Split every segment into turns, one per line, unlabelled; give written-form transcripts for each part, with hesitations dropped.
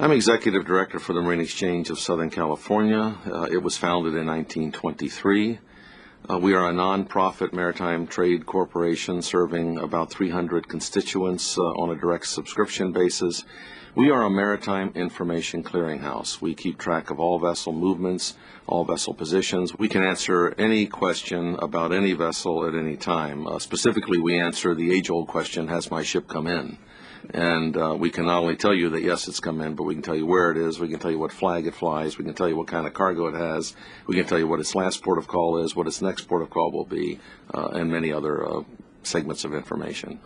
I'm Executive Director for the Marine Exchange of Southern California. It was founded in 1923. We are a nonprofit maritime trade corporation serving about 300 constituents on a direct subscription basis. We are a maritime information clearinghouse. We keep track of all vessel movements, all vessel positions. We can answer any question about any vessel at any time. Specifically, we answer the age-old question, has my ship come in? And we can not only tell you that, yes, it's come in, but we can tell you where it is, we can tell you what flag it flies, we can tell you what kind of cargo it has, we can tell you what its last port of call is, what its next port of call will be, and many other segments of information.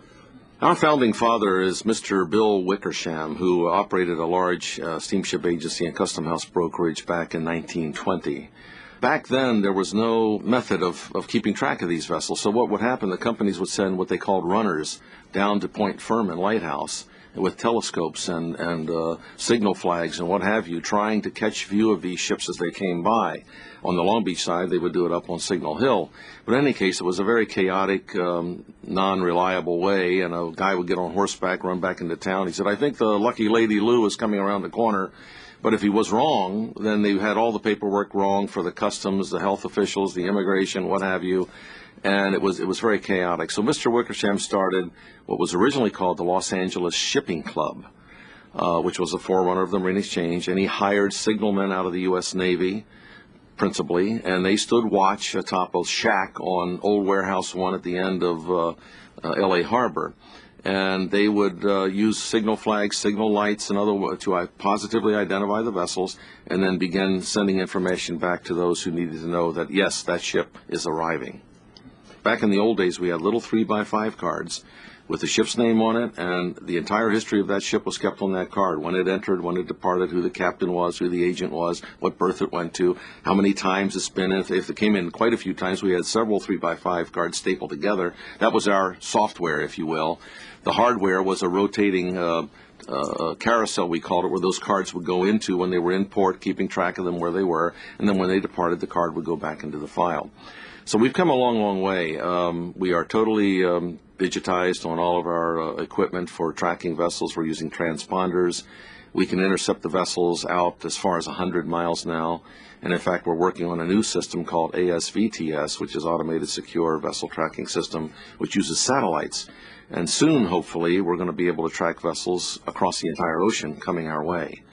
Our founding father is Mr. Bill Wickersham, who operated a large steamship agency and custom house brokerage back in 1920. Back then, there was no method of keeping track of these vessels. So what would happen, the companies would send what they called runners down to Point Furman Lighthouse with telescopes and signal flags and what have you, trying to catch view of these ships as they came by. On the Long Beach side, they would do it up on Signal Hill. But in any case, it was a very chaotic, non-reliable way, and a guy would get on horseback, run back into town. He said, I think the Lucky Lady Lou is coming around the corner. But if he was wrong, then they had all the paperwork wrong for the customs, the health officials, the immigration, what have you, and it was very chaotic. So Mr. Wickersham started what was originally called the Los Angeles Shipping Club, which was a forerunner of the Marine Exchange, and he hired signalmen out of the U.S. Navy, principally, and they stood watch atop a shack on Old Warehouse 1 at the end of L.A. Harbor. And they would use signal flags, signal lights, and other to positively identify the vessels, and then begin sending information back to those who needed to know that, yes, that ship is arriving. Back in the old days, we had little 3x5 cards with the ship's name on it, and the entire history of that ship was kept on that card. When it entered, when it departed, who the captain was, who the agent was, what berth it went to, how many times it's been. If it came in quite a few times, we had several 3x5 cards stapled together. That was our software, if you will. The hardware was a rotating carousel, we called it, where those cards would go into when they were in port, keeping track of them where they were, and then when they departed, the card would go back into the file. So we've come a long, long way. We are totally digitized on all of our equipment for tracking vessels. We're using transponders. We can intercept the vessels out as far as 100 miles now. And in fact, we're working on a new system called ASVTS, which is Automated Secure Vessel Tracking System, which uses satellites. And soon, hopefully, we're going to be able to track vessels across the entire ocean coming our way.